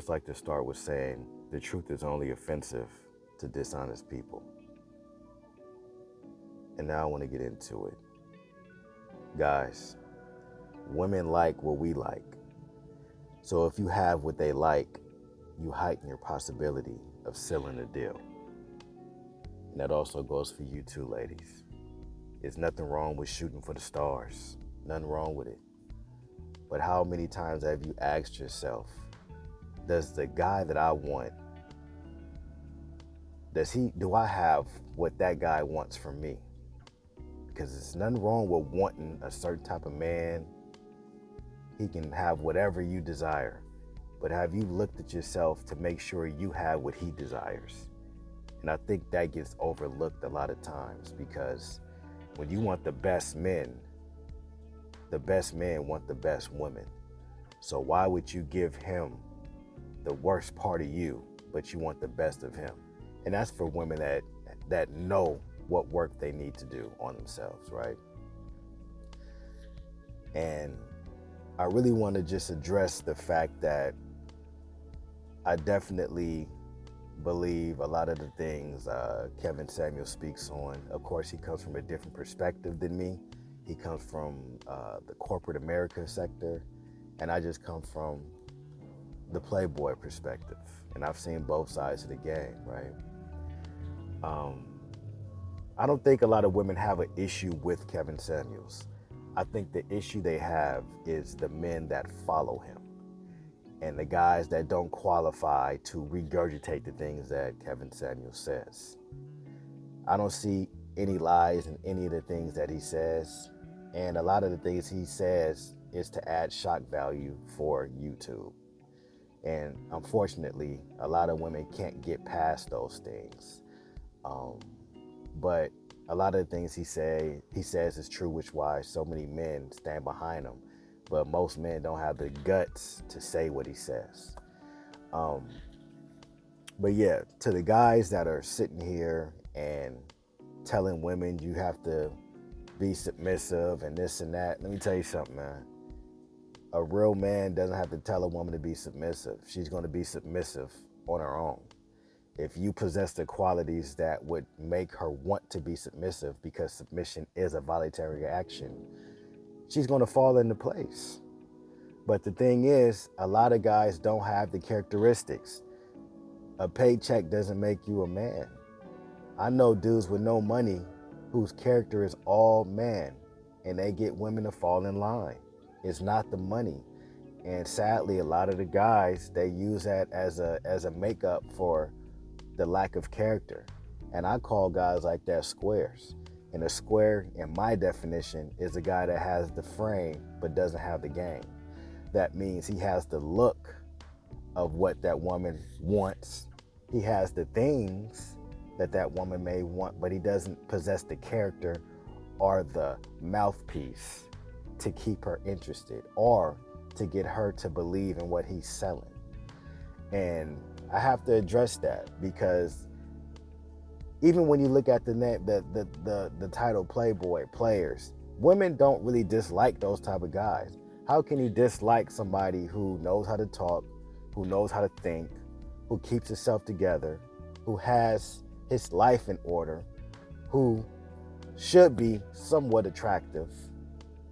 first like to start with saying the truth is only offensive to dishonest people. And now I want to get into it. Guys, women like what we like. So if you have what they like, you heighten your possibility of sealing the deal. And that also goes for you too, ladies. There's nothing wrong with shooting for the stars. Nothing wrong with it. But how many times have you asked yourself, does the guy that I want, do I have what that guy wants from me? Because there's nothing wrong with wanting a certain type of man. He can have whatever you desire. But have you looked at yourself to make sure you have what he desires? And I think that gets overlooked a lot of times, because when you want the best men want the best women. So why would you give him the worst part of you, but you want the best of him? And that's for women that know what work they need to do on themselves, right? And I really want to just address the fact that I definitely believe a lot of the things Kevin Samuel speaks on. Of course, he comes from a different perspective than me. He comes from the corporate America sector, and I just come from the Playboy perspective. And I've seen both sides of the game, right? I don't think a lot of women have an issue with Kevin Samuels. I think the issue they have is the men that follow him and the guys that don't qualify to regurgitate the things that Kevin Samuels says. I don't see any lies in any of the things that he says. And a lot of the things he says is to add shock value for YouTube. And unfortunately, a lot of women can't get past those things. But a lot of the things he says is true, which why so many men stand behind him. But most men don't have the guts to say what he says. But yeah, to the guys that are sitting here and telling women you have to be submissive and this and that, let me tell you something, man. A real man doesn't have to tell a woman to be submissive. She's going to be submissive on her own. If you possess the qualities that would make her want to be submissive, because submission is a voluntary action, she's going to fall into place. But the thing is, a lot of guys don't have the characteristics. A paycheck doesn't make you a man. I know dudes with no money whose character is all man, and they get women to fall in line. It's not the money. And sadly, a lot of the guys, they use that as a makeup for the lack of character. And I call guys like that squares. And a square, in my definition, is a guy that has the frame but doesn't have the game. That means he has the look of what that woman wants. He has the things that that woman may want, but he doesn't possess the character or the mouthpiece to keep her interested or to get her to believe in what he's selling. And I have to address that, because even when you look at the title Playboy players, women don't really dislike those type of guys. How can you dislike somebody who knows how to talk, who knows how to think, who keeps himself together, who has his life in order, who should be somewhat attractive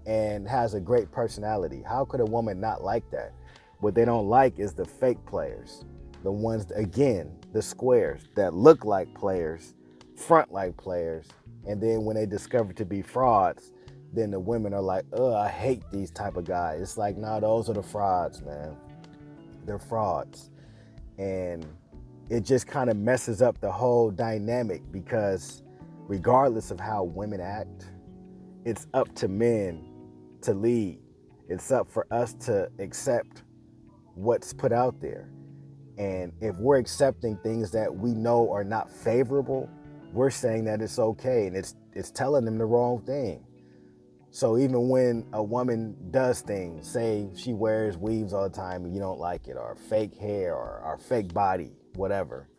and has a great personality? How could a woman not like that? What they don't like is the fake players. The ones, again, the squares that look like players, front like players, and then when they discover to be frauds, then the women are like, I hate these type of guys. It's like, nah, those are the frauds, man. They're frauds. And it just kind of messes up the whole dynamic, because regardless of how women act, it's up to men to lead. It's up for us to accept what's put out there. And if we're accepting things that we know are not favorable, we're saying that it's okay, and it's telling them the wrong thing. So even when a woman does things, say she wears weaves all the time and you don't like it, or fake hair, or fake body, whatever,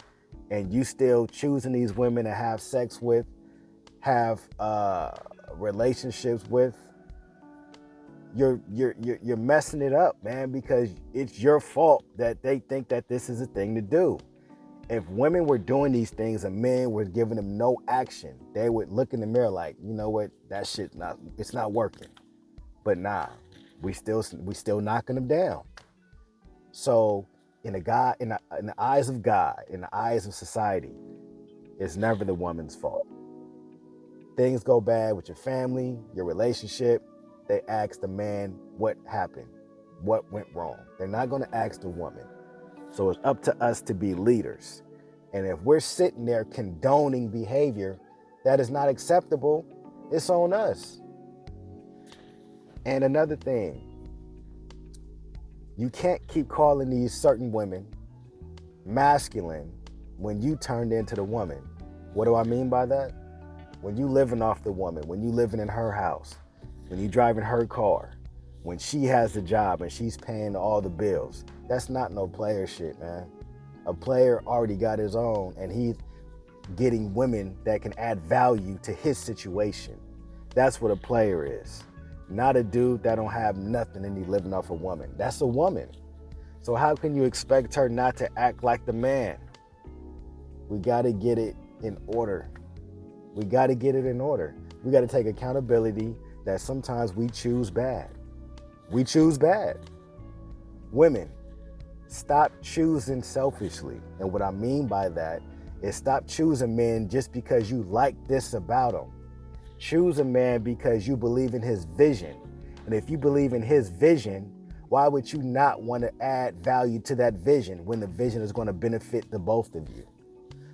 and you still choosing these women to have sex with, have relationships with, you're messing it up, man, because it's your fault that they think that this is a thing to do. If women were doing these things and men were giving them no action, they would look in the mirror like, you know what, that shit it's not working. But nah, we still knocking them down. So in the eyes of God, in the eyes of society, it's never the woman's fault. Things go bad with your family, your relationship, they ask the man what happened, what went wrong. They're not going to ask the woman. So it's up to us to be leaders. And if we're sitting there condoning behavior that is not acceptable, it's on us. And another thing, you can't keep calling these certain women masculine when you turned into the woman. What do I mean by that? When you living off the woman, when you living in her house, when you driving her car, when she has the job and she's paying all the bills, that's not no player shit, man. A player already got his own and he's getting women that can add value to his situation. That's what a player is. Not a dude that don't have nothing and he living off a woman. That's a woman. So how can you expect her not to act like the man? We got to get it in order. We got to get it in order. We got to take accountability that sometimes we choose bad. We choose bad. Women, stop choosing selfishly. And what I mean by that is stop choosing men just because you like this about them. Choose a man because you believe in his vision. And if you believe in his vision, why would you not want to add value to that vision when the vision is going to benefit the both of you?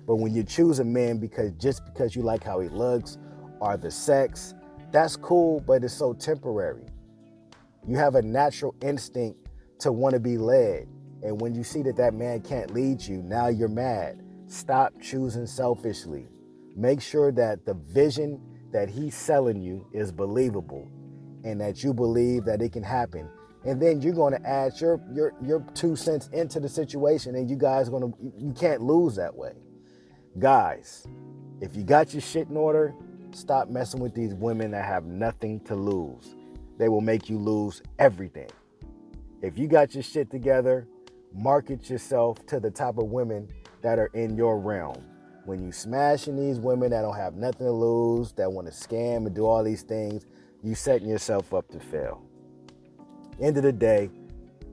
But when you choose a man just because you like how he looks or the sex, that's cool, but it's so temporary. You have a natural instinct to want to be led. And when you see that man can't lead you, now you're mad. Stop choosing selfishly. Make sure that the vision that he's selling you is believable and that you believe that it can happen. And then you're going to add your 2 cents into the situation and you can't lose that way. Guys, if you got your shit in order, stop messing with these women that have nothing to lose. They will make you lose everything. If you got your shit together, market yourself to the type of women that are in your realm. When you smashing these women that don't have nothing to lose, that want to scam and do all these things, you setting yourself up to fail. End of the day,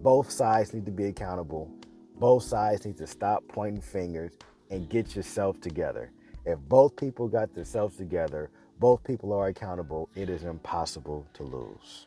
both sides need to be accountable. Both sides need to stop pointing fingers and get yourself together. If both people got themselves together, both people are accountable, it is impossible to lose.